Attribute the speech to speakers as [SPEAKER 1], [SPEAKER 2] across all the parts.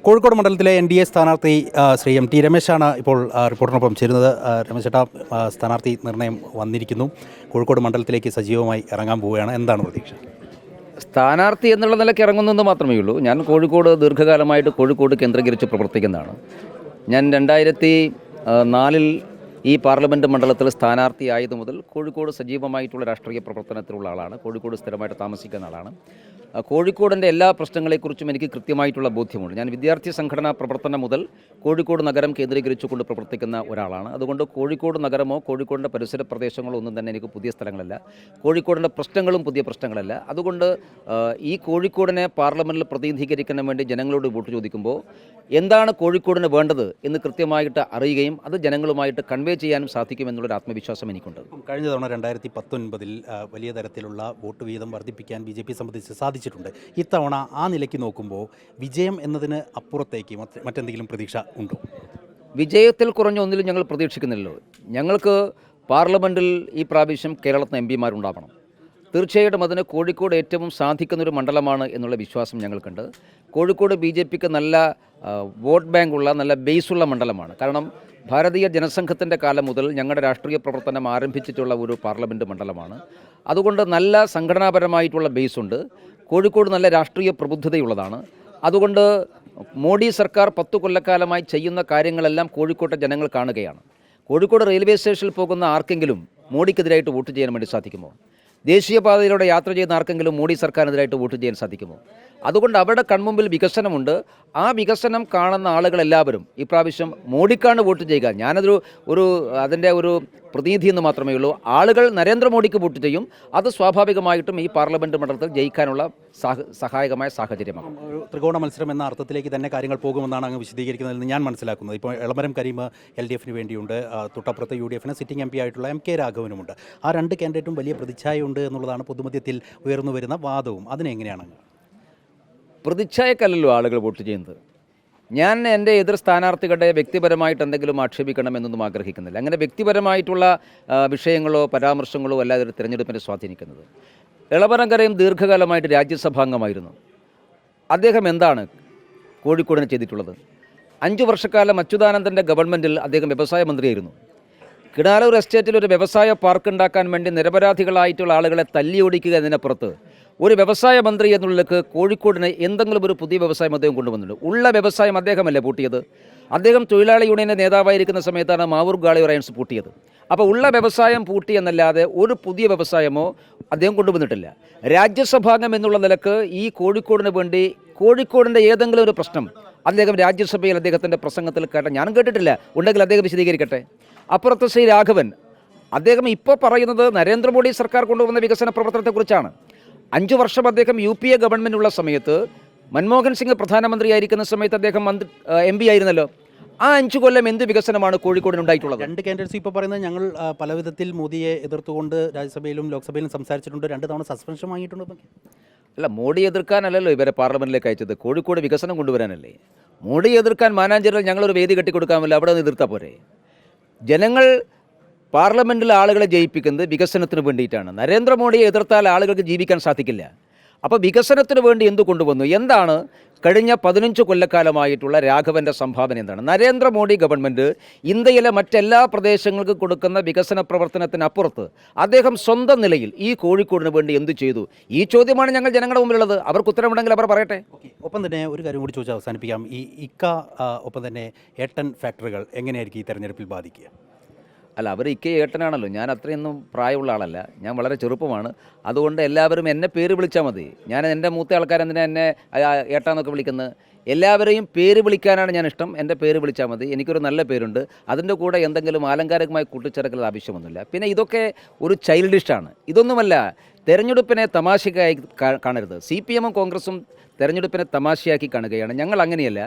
[SPEAKER 1] കോഴിക്കോട് മണ്ഡലത്തിലെ NDA സ്ഥാനാർത്ഥി Shri MT രമേശാണ് ഇപ്പോൾ റിപ്പോർട്ടിനൊപ്പം ചേരുന്നത്. രമേശേട്ടാ, സ്ഥാനാർത്ഥി നിർണയം വന്നിരിക്കുന്നു. കോഴിക്കോട് മണ്ഡലത്തിലേക്ക് സജീവമായി ഇറങ്ങാൻ പോവുകയാണ്. എന്താണ് പ്രതീക്ഷ?
[SPEAKER 2] സ്ഥാനാർത്ഥി എന്നുള്ള നിലയ്ക്ക് ഇറങ്ങുന്നെന്ന് മാത്രമേ ഉള്ളൂ. ഞാൻ കോഴിക്കോട് ദീർഘകാലമായിട്ട് കോഴിക്കോട് കേന്ദ്രീകരിച്ച് പ്രവർത്തിക്കുന്നതാണ്. ഞാൻ 2004 ഈ പാർലമെൻറ്റ് മണ്ഡലത്തിൽ സ്ഥാനാർത്ഥിയായത് മുതൽ കോഴിക്കോട് സജീവമായിട്ടുള്ള രാഷ്ട്രീയ പ്രവർത്തനത്തിലുള്ള ആളാണ്. കോഴിക്കോട് സ്ഥിരമായിട്ട് താമസിക്കുന്ന ആളാണ്. കോഴിക്കോടിൻ്റെ എല്ലാ പ്രശ്നങ്ങളെക്കുറിച്ചും എനിക്ക് കൃത്യമായിട്ടുള്ള ബോധ്യമുണ്ട്. ഞാൻ വിദ്യാർത്ഥി സംഘടനാ പ്രവർത്തനം മുതൽ കോഴിക്കോട് നഗരം കേന്ദ്രീകരിച്ചുകൊണ്ട് പ്രവർത്തിക്കുന്ന ഒരാളാണ്. അതുകൊണ്ട് കോഴിക്കോട് നഗരമോ കോഴിക്കോടിൻ്റെ പരിസര പ്രദേശങ്ങളോ ഒന്നും തന്നെ എനിക്ക് പുതിയ സ്ഥലങ്ങളല്ല. കോഴിക്കോടിൻ്റെ പ്രശ്നങ്ങളും പുതിയ പ്രശ്നങ്ങളല്ല. അതുകൊണ്ട് ഈ കോഴിക്കോടിനെ പാർലമെൻറ്റിൽ പ്രതിനിധീകരിക്കാൻ വേണ്ടി ജനങ്ങളോട് വോട്ട് ചോദിക്കുമ്പോൾ എന്താണ് കോഴിക്കോടിന് വേണ്ടത് എന്ന് കൃത്യമായിട്ട് അറിയുകയും അത് ജനങ്ങളുമായിട്ട് കൺവേ ചെയ്യാനും സാധിക്കുമെന്നുള്ളൊരു ആത്മവിശ്വാസം എനിക്കുണ്ട്.
[SPEAKER 1] കഴിഞ്ഞ തവണ 2019 വലിയ തരത്തിലുള്ള വോട്ട് വീതം വർദ്ധിപ്പിക്കാൻ BJP സംബന്ധിച്ച് സാധിച്ചിട്ടുണ്ട്. ഇത്തവണ ആ നിലയ്ക്ക് നോക്കുമ്പോൾ വിജയം എന്നതിന് അപ്പുറത്തേക്ക് മറ്റെന്തെങ്കിലും പ്രതീക്ഷ ഉണ്ടോ?
[SPEAKER 2] വിജയത്തിൽ കുറഞ്ഞ ഒന്നിലും ഞങ്ങൾ പ്രതീക്ഷിക്കുന്നില്ലല്ലോ. ഞങ്ങൾക്ക് പാർലമെൻറ്റിൽ ഈ പ്രാവശ്യം കേരളത്തിന് MP മാരുണ്ടാവണം. തീർച്ചയായിട്ടും അതിന് കോഴിക്കോട് ഏറ്റവും സാധിക്കുന്നൊരു മണ്ഡലമാണ് എന്നുള്ള വിശ്വാസം ഞങ്ങൾക്കുണ്ട്. കോഴിക്കോട് BJPക്ക് നല്ല വോട്ട് ബാങ്കുള്ള നല്ല ബേസുള്ള മണ്ഡലമാണ്. കാരണം ഭാരതീയ ജനസംഘത്തിൻ്റെ കാലം മുതൽ ഞങ്ങളുടെ രാഷ്ട്രീയ പ്രവർത്തനം ആരംഭിച്ചിട്ടുള്ള ഒരു പാർലമെൻറ്റ് മണ്ഡലമാണ്. അതുകൊണ്ട് നല്ല സംഘടനാപരമായിട്ടുള്ള ബേസുണ്ട്. കോഴിക്കോട് നല്ല രാഷ്ട്രീയ പ്രബുദ്ധതയുള്ളതാണ്. അതുകൊണ്ട് മോഡി സർക്കാർ 10 കൊല്ലക്കാലമായി ചെയ്യുന്ന കാര്യങ്ങളെല്ലാം കോഴിക്കോട്ടെ ജനങ്ങൾ കാണുകയാണ്. കോഴിക്കോട് റെയിൽവേ സ്റ്റേഷനിൽ പോകുന്ന ആർക്കെങ്കിലും മോഡിക്കെതിരായിട്ട് വോട്ട് ചെയ്യാൻ വേണ്ടി സാധിക്കുമോ? ദേശീയപാതയിലൂടെ യാത്ര ചെയ്യുന്ന ആർക്കെങ്കിലും മോഡി സർക്കാരിനെതിരായിട്ട് വോട്ട് ചെയ്യാൻ സാധിക്കുമോ? അതുകൊണ്ട് അവിടെ കൺമുമ്പിൽ വികസനമുണ്ട്. ആ വികസനം കാണുന്ന ആളുകളെല്ലാവരും ഇപ്രാവശ്യം മോഡിക്കാണ് വോട്ട് ചെയ്യുക. അതിൻ്റെ ഒരു പ്രതിനിധി എന്ന് മാത്രമേ ഉള്ളൂ. ആളുകൾ നരേന്ദ്രമോദിക്ക് വോട്ട് ചെയ്യും. അത് സ്വാഭാവികമായിട്ടും ഈ പാർലമെൻറ്റ് മണ്ഡലത്തിൽ ജയിക്കാനുള്ള സഹായകമായ സാഹചര്യമാണ്.
[SPEAKER 1] ഒരു ത്രികോണ മത്സരം എന്ന അർത്ഥത്തിലേക്ക് തന്നെ കാര്യങ്ങൾ പോകുമെന്നാണ് അങ്ങ് വിശദീകരിക്കുന്നതെന്ന് ഞാൻ മനസ്സിലാക്കുന്നത്. ഇപ്പോൾ എളമരം കരീം LDFന് വേണ്ടിയുണ്ട്, തൊട്ടപ്പുറത്ത് UDFന് സിറ്റിംഗ് MP ആയിട്ടുള്ള MK രാഘവനുമുണ്ട്. ആ രണ്ട് കാൻഡിഡേറ്റും വലിയ പ്രതിച്ഛായയുണ്ട് എന്നുള്ളതാണ് പൊതുമധ്യത്തിൽ ഉയർന്നു വരുന്ന വാദവും. അതിനെങ്ങനെയാണ്?
[SPEAKER 2] പ്രതിച്ഛായക്കല്ലല്ലോ ആളുകൾ വോട്ട് ചെയ്യുന്നത്. ഞാൻ എൻ്റെ എതിർ സ്ഥാനാർത്ഥികളുടെ വ്യക്തിപരമായിട്ട് എന്തെങ്കിലും ആക്ഷേപിക്കണമെന്നൊന്നും ആഗ്രഹിക്കുന്നില്ല. അങ്ങനെ വ്യക്തിപരമായിട്ടുള്ള വിഷയങ്ങളോ പരാമർശങ്ങളോ അല്ലാതെ ഒരു തിരഞ്ഞെടുപ്പിനെ സ്വാധീനിക്കുന്നത്. എളമരം കരീം ദീർഘകാലമായിട്ട് രാജ്യസഭാംഗമായിരുന്നു. അദ്ദേഹം എന്താണ് കോഴിക്കോടിന് ചെയ്തിട്ടുള്ളത്? 5 വർഷക്കാലം അച്യുതാനന്ദൻ്റെ ഗവൺമെൻറ്റിൽ അദ്ദേഹം വ്യവസായ മന്ത്രിയായിരുന്നു. കിടാലൂർ എസ്റ്റേറ്റിൽ ഒരു വ്യവസായ പാർക്ക് ഉണ്ടാക്കാൻ വേണ്ടി നിരപരാധികളായിട്ടുള്ള ആളുകളെ തല്ലിയൊടിക്കുക എന്നതിനപ്പുറത്ത് ഒരു വ്യവസായ മന്ത്രി എന്നുള്ളതിലേക്ക് കോഴിക്കോടിന് എന്തെങ്കിലും ഒരു പുതിയ വ്യവസായം അദ്ദേഹം കൊണ്ടുവന്നിട്ടുണ്ട്. ഉള്ള വ്യവസായം അദ്ദേഹമല്ലേ പൂട്ടിയത്? അദ്ദേഹം തൊഴിലാളി യൂണിയൻ്റെ നേതാവായിരിക്കുന്ന സമയത്താണ് മാവൂർ ഗാളി റയൻസ് പൂട്ടിയത്. അപ്പോൾ ഉള്ള വ്യവസായം പൂട്ടി എന്നല്ലാതെ ഒരു പുതിയ വ്യവസായമോ അദ്ദേഹം കൊണ്ടുവന്നിട്ടില്ല. രാജ്യസഭാംഗം എന്നുള്ള നിലക്ക് ഈ കോഴിക്കോടിന് വേണ്ടി കോഴിക്കോടിൻ്റെ ഏതെങ്കിലും ഒരു പ്രശ്നം അദ്ദേഹം രാജ്യസഭയിൽ അദ്ദേഹത്തിൻ്റെ പ്രസംഗത്തിൽ ഞാൻ കേട്ടിട്ടില്ല. ഉണ്ടെങ്കിൽ അദ്ദേഹം വിശദീകരിക്കട്ടെ. അപ്പുറത്ത് ശ്രീ രാഘവൻ, അദ്ദേഹം ഇപ്പോൾ പറയുന്നത് നരേന്ദ്രമോദി സർക്കാർ കൊണ്ടുവന്ന വികസന പ്രവർത്തനത്തെക്കുറിച്ചാണ്. 5 വർഷം അദ്ദേഹം UPA ഗവൺമെൻറ്റുള്ള സമയത്ത് മൻമോഹൻ സിംഗ് പ്രധാനമന്ത്രിയായിരിക്കുന്ന സമയത്ത് അദ്ദേഹം MP ആയിരുന്നല്ലോ. ആ 5 കൊല്ലം എന്ത് വികസനമാണ് കോഴിക്കോടിനുണ്ടായിട്ടുള്ളത്?
[SPEAKER 1] രണ്ട് കാൻഡിഡേറ്റ്സ് ഇപ്പോൾ പറയുന്നത് ഞങ്ങൾ പല വിധത്തിൽ മോദിയെ എതിർത്തുകൊണ്ട് രാജ്യസഭയിലും ലോക്സഭയിലും സംസാരിച്ചിട്ടുണ്ട്, 2 തവണ സസ്പെൻഷൻ വാങ്ങിയിട്ടുണ്ട്.
[SPEAKER 2] അല്ല, മോഡി എതിർക്കാനല്ലല്ലോ ഇവരെ പാർലമെൻറ്റിലേക്ക് അയച്ചത്, കോഴിക്കോട് വികസനം കൊണ്ടുവരാനല്ലേ. മോഡി എതിർക്കാൻ മാനാഞ്ചേരിയിൽ ഞങ്ങളൊരു വേദി കെട്ടിക്കൊടുക്കാമല്ലോ, അവിടെ നിന്ന് എതിർത്താൽ പോരെ? ജനങ്ങൾ പാർലമെൻറ്റിൽ ആളുകളെ ജയിപ്പിക്കുന്നത് വികസനത്തിന് വേണ്ടിയിട്ടാണ്. നരേന്ദ്രമോദിയെ എതിർത്താൽ ആളുകൾക്ക് ജീവിക്കാൻ സാധിക്കില്ല. അപ്പോൾ വികസനത്തിന് വേണ്ടി എന്തു കൊണ്ടുവന്നു? എന്താണ് കഴിഞ്ഞ 15 കൊല്ലക്കാലമായിട്ടുള്ള രാഘവൻ്റെ സംഭാവന? എന്താണ് നരേന്ദ്രമോദി ഗവൺമെൻറ് ഇന്ത്യയിലെ മറ്റെല്ലാ പ്രദേശങ്ങൾക്കും കൊടുക്കുന്ന വികസന പ്രവർത്തനത്തിനപ്പുറത്ത് അദ്ദേഹം സ്വന്തം നിലയിൽ ഈ കോഴിക്കോടിന് വേണ്ടി എന്തു ചെയ്തു? ഈ ചോദ്യമാണ് ഞങ്ങൾ ജനങ്ങളുടെ മുമ്പിലുള്ളത്. അവർക്ക് ഉത്തരമുണ്ടെങ്കിൽ അവർ പറയട്ടെ.
[SPEAKER 1] ഒപ്പം തന്നെ ഒരു കാര്യം കൂടി ചോദിച്ച് അവസാനിപ്പിക്കാം. ഈ ഒപ്പം തന്നെ ഏട്ടൻ ഫാക്ടറികൾ എങ്ങനെയായിരിക്കും ഈ തെരഞ്ഞെടുപ്പിൽ ബാധിക്കുക?
[SPEAKER 2] അല്ല, അവർ ഏട്ടനാണല്ലോ. ഞാൻ അത്രയൊന്നും പ്രായമുള്ള ആളല്ല, ഞാൻ വളരെ ചെറുപ്പമാണ്. അതുകൊണ്ട് എല്ലാവരും എന്നെ പേര് വിളിച്ചാൽ മതി. ഞാൻ എൻ്റെ മൂത്ത ആൾക്കാരെന്തിനാ എന്നെ ഏട്ടാന്നൊക്കെ വിളിക്കുന്നത്? എല്ലാവരെയും പേര് വിളിക്കാനാണ് ഞാൻ ഇഷ്ടം. എൻ്റെ പേര് വിളിച്ചാൽ മതി. എനിക്കൊരു നല്ല പേരുണ്ട്. അതിൻ്റെ കൂടെ എന്തെങ്കിലും ആലങ്കാരികമായി കൂട്ടിച്ചേർക്കൽ ആവശ്യമൊന്നുമില്ല. പിന്നെ ഇതൊക്കെ ഒരു ചൈൽഡിഷാണ്. ഇതൊന്നുമല്ല, തെരഞ്ഞെടുപ്പിനെ തമാശയായി കാണരുത്. CPM-ഉം കോൺഗ്രസും തെരഞ്ഞെടുപ്പിനെ തമാശയാക്കി കാണുകയാണ്. ഞങ്ങൾ അങ്ങനെയല്ല.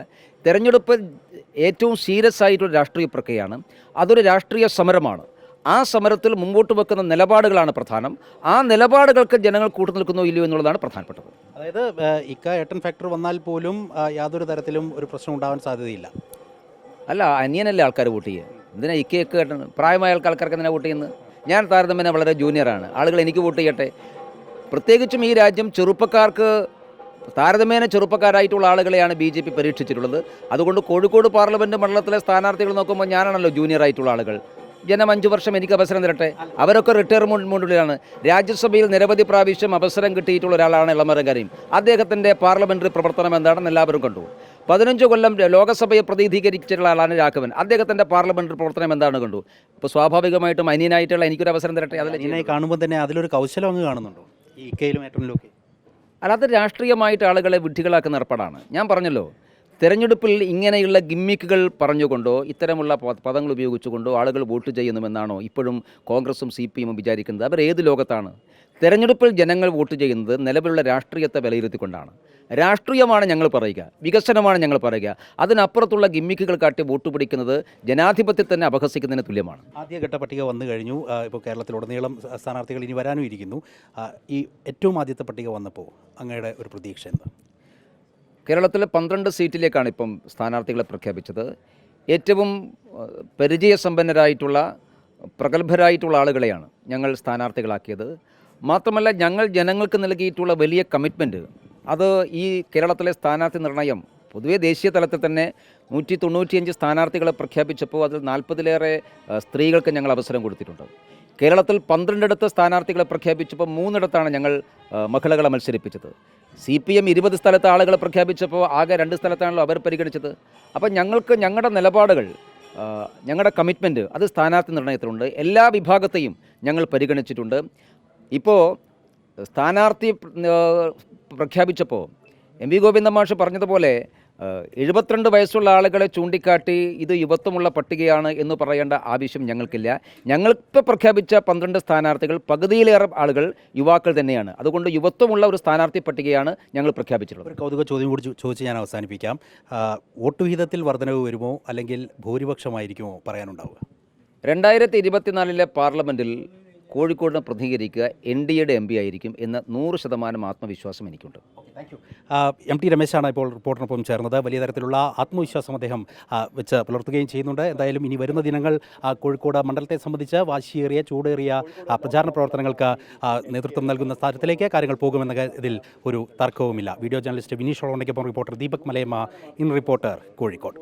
[SPEAKER 2] തെരഞ്ഞെടുപ്പ് ഏറ്റവും സീരിയസ് ആയിട്ടൊരു രാഷ്ട്രീയ പ്രക്രിയയാണ്. അതൊരു രാഷ്ട്രീയ സമരമാണ്. ആ സമരത്തിൽ മുമ്പോട്ട് വെക്കുന്ന നിലപാടുകളാണ് പ്രധാനം. ആ നിലപാടുകൾക്ക് ജനങ്ങൾ കൂട്ടുനിൽക്കുന്നോ ഇല്ലയോ എന്നുള്ളതാണ് പ്രധാനപ്പെട്ടത്.
[SPEAKER 1] അതായത് ഏട്ടൻ ഫാക്ടർ വന്നാൽ പോലും യാതൊരു തരത്തിലും ഒരു പ്രശ്നം ഉണ്ടാവാൻ സാധ്യതയില്ല.
[SPEAKER 2] അല്ല, അനിയനല്ലേ ആൾക്കാർ വോട്ട് ചെയ്യുക. എന്തിനാ ഏട്ടൻ? പ്രായമായ ആൾക്കാർക്ക് എന്തിനാണ് വോട്ട് ചെയ്യുന്നത്? ഞാൻ താരതമ്യേന വളരെ ജൂനിയറാണ്. ആളുകൾ എനിക്ക് വോട്ട് ചെയ്യട്ടെ. പ്രത്യേകിച്ചും ഈ രാജ്യം ചെറുപ്പക്കാർക്ക് താരതമ്യേന ചെറുപ്പക്കാരായിട്ടുള്ള ആളുകളെയാണ് BJP പരീക്ഷിച്ചിട്ടുള്ളത്. അതുകൊണ്ട് കോഴിക്കോട് പാർലമെൻറ്റ് മണ്ഡലത്തിലെ സ്ഥാനാർത്ഥികൾ നോക്കുമ്പോൾ ഞാനാണല്ലോ ജൂനിയർ ആയിട്ടുള്ള ആളുകൾ. ജനം 5 വർഷം എനിക്ക് അവസരം തരട്ടെ. അവരൊക്കെ റിട്ടയർമെൻറ്റിലാണ്. രാജ്യസഭയിൽ നിരവധി പ്രാവശ്യം അവസരം കിട്ടിയിട്ടുള്ള ഒരാളാണ് എളമരം കരീം. അദ്ദേഹത്തിൻ്റെ പാർലമെൻ്ററി പ്രവർത്തനം എന്താണെന്ന് എല്ലാവരും കണ്ടു. 15 കൊല്ലം ലോകസഭയെ പ്രതിനിധീകരിച്ചിട്ടുള്ള ആളാണ് രാഘവൻ. അദ്ദേഹത്തിൻ്റെ പാർലമെൻ്ററി പ്രവർത്തനം എന്താണ് കണ്ടു. ഇപ്പോൾ സ്വാഭാവികമായിട്ടും അനിയനായിട്ടുള്ള എനിക്കൊരു അവസരം തരട്ടെ.
[SPEAKER 1] അതിനെ കാണുമ്പോൾ തന്നെ അതിലൊരു കൗശലം അങ്ങ് കാണുന്നുണ്ടോ ഈ ഇക്കയിലും ഏറ്റവും ഒക്കെ?
[SPEAKER 2] അല്ലാതെ രാഷ്ട്രീയമായിട്ട് ആളുകളെ വിഡ്ഢികളാക്കുന്ന ഏർപ്പാടാണ്. ഞാൻ പറഞ്ഞല്ലോ, തെരഞ്ഞെടുപ്പിൽ ഇങ്ങനെയുള്ള ഗിമ്മിക്കുകൾ പറഞ്ഞുകൊണ്ടോ ഇത്തരമുള്ള പദങ്ങൾ ഉപയോഗിച്ചുകൊണ്ടോ ആളുകൾ വോട്ട് ചെയ്യുന്നുവെന്നാണോ ഇപ്പോഴും കോൺഗ്രസും CPM വിചാരിക്കുന്നത്? അവർ ഏത് ലോകത്താണ്? തെരഞ്ഞെടുപ്പിൽ ജനങ്ങൾ വോട്ട് ചെയ്യുന്നത് നിലവിലുള്ള രാഷ്ട്രീയത്തെ വിലയിരുത്തിക്കൊണ്ടാണ്. രാഷ്ട്രീയമാണ് ഞങ്ങൾ പറയുക, വികസനമാണ് ഞങ്ങൾ പറയുക. അതിനപ്പുറത്തുള്ള ഗിമ്മിക്കുകൾ കാട്ടി വോട്ട് പിടിക്കുന്നത് ജനാധിപത്യത്തെ തന്നെ അപഹസിക്കുന്നതിന് തുല്യമാണ്.
[SPEAKER 1] ആദ്യഘട്ട പട്ടിക വന്നു കഴിഞ്ഞു. ഇപ്പോൾ കേരളത്തിലുടനീളം സ്ഥാനാർത്ഥികൾ ഇനി വരാനും ഇരിക്കുന്നു. ഈ ഏറ്റവും ആദ്യത്തെ പട്ടിക വന്നപ്പോൾ അങ്ങയുടെ ഒരു പ്രതീക്ഷ എന്താ?
[SPEAKER 2] കേരളത്തിലെ 12 സീറ്റിലേക്കാണ് ഇപ്പം സ്ഥാനാർത്ഥികളെ പ്രഖ്യാപിച്ചത്. ഏറ്റവും പരിചയസമ്പന്നരായിട്ടുള്ള പ്രഗത്ഭരായിട്ടുള്ള ആളുകളെയാണ് ഞങ്ങൾ സ്ഥാനാർത്ഥികളാക്കിയത്. മാത്രമല്ല, ഞങ്ങൾ ജനങ്ങൾക്ക് നൽകിയിട്ടുള്ള വലിയ കമ്മിറ്റ്മെൻറ്റ് അത് ഈ കേരളത്തിലെ സ്ഥാനാർത്ഥി നിർണയം പൊതുവേ ദേശീയ തലത്തിൽ തന്നെ 195 സ്ഥാനാർത്ഥികളെ പ്രഖ്യാപിച്ചപ്പോൾ അതിൽ 40-ലേറെ സ്ത്രീകൾക്ക് ഞങ്ങൾ അവസരം കൊടുത്തിട്ടുണ്ട്. കേരളത്തിൽ 12 സ്ഥാനാർത്ഥികളെ പ്രഖ്യാപിച്ചപ്പോൾ 3 ഞങ്ങൾ മഹിളകളെ മത്സരിപ്പിച്ചത്. CPM 20 സ്ഥലത്ത് ആളുകളെ പ്രഖ്യാപിച്ചപ്പോൾ ആകെ 2 സ്ഥലത്താണല്ലോ അവർ പരിഗണിച്ചത്. അപ്പം ഞങ്ങൾക്ക് ഞങ്ങളുടെ നിലപാടുകൾ, ഞങ്ങളുടെ കമ്മിറ്റ്മെൻറ്റ് അത് സ്ഥാനാർത്ഥി നിർണയത്തിലുണ്ട്. എല്ലാ വിഭാഗത്തെയും ഞങ്ങൾ പരിഗണിച്ചിട്ടുണ്ട്. ഇപ്പോൾ സ്ഥാനാർത്ഥി പ്രഖ്യാപിച്ചപ്പോൾ MV ഗോവിന്ദൻ മാഷ് പറഞ്ഞതുപോലെ 72 വയസ്സുള്ള ആളുകളെ ചൂണ്ടിക്കാട്ടി ഇത് യുവത്വമുള്ള പട്ടികയാണ് എന്ന് പറയേണ്ട ആവശ്യം ഞങ്ങൾക്കില്ല. ഞങ്ങൾക്ക് പ്രഖ്യാപിച്ച 12 സ്ഥാനാർത്ഥികൾ പകുതിയിലേറെ ആളുകൾ യുവാക്കൾ തന്നെയാണ്. അതുകൊണ്ട് യുവത്വമുള്ള ഒരു സ്ഥാനാർത്ഥി പട്ടികയാണ് ഞങ്ങൾ പ്രഖ്യാപിച്ചിട്ടുള്ളത്.
[SPEAKER 1] ഒരു കൗതുക ചോദ്യം കൂടി ചോദിച്ച് ഞാൻ അവസാനിപ്പിക്കാം. വോട്ട് വിഹിതത്തിൽ വർധനവ് വരുമോ അല്ലെങ്കിൽ ഭൂരിപക്ഷമായിരിക്കുമോ പറയാനുണ്ടാവുക?
[SPEAKER 2] 2024 പാർലമെൻറ്റിൽ കോഴിക്കോടിനെ പ്രതിനിധീകരിക്കുക NDAയുടെ MP ആയിരിക്കും എന്ന 100% ആത്മവിശ്വാസം എനിക്കുണ്ട്.
[SPEAKER 1] Thank you. MT രമേശാണ് ഇപ്പോൾ റിപ്പോർട്ടിനൊപ്പം ചേർന്നത്. വലിയ തരത്തിലുള്ള ആത്മവിശ്വാസം അദ്ദേഹം വെച്ച് പുലർത്തുകയും ചെയ്യുന്നുണ്ട്. എന്തായാലും ഇനി വരുന്ന ദിനങ്ങൾ കോഴിക്കോട് മണ്ഡലത്തെ സംബന്ധിച്ച് വാശിയേറിയ ചൂടേറിയ പ്രചാരണ പ്രവർത്തനങ്ങൾക്ക് നേതൃത്വം നൽകുന്ന സ്ഥാനത്തിലേക്ക് കാര്യങ്ങൾ പോകുമെന്ന ഇതിൽ ഒരു തർക്കവുമില്ല. വീഡിയോ ജേർണലിസ്റ്റ് വിനീഷ് ഒളവണ്ണയ്ക്കൊപ്പം reporter Deepak Malayamma, in reporter, Kozhikode.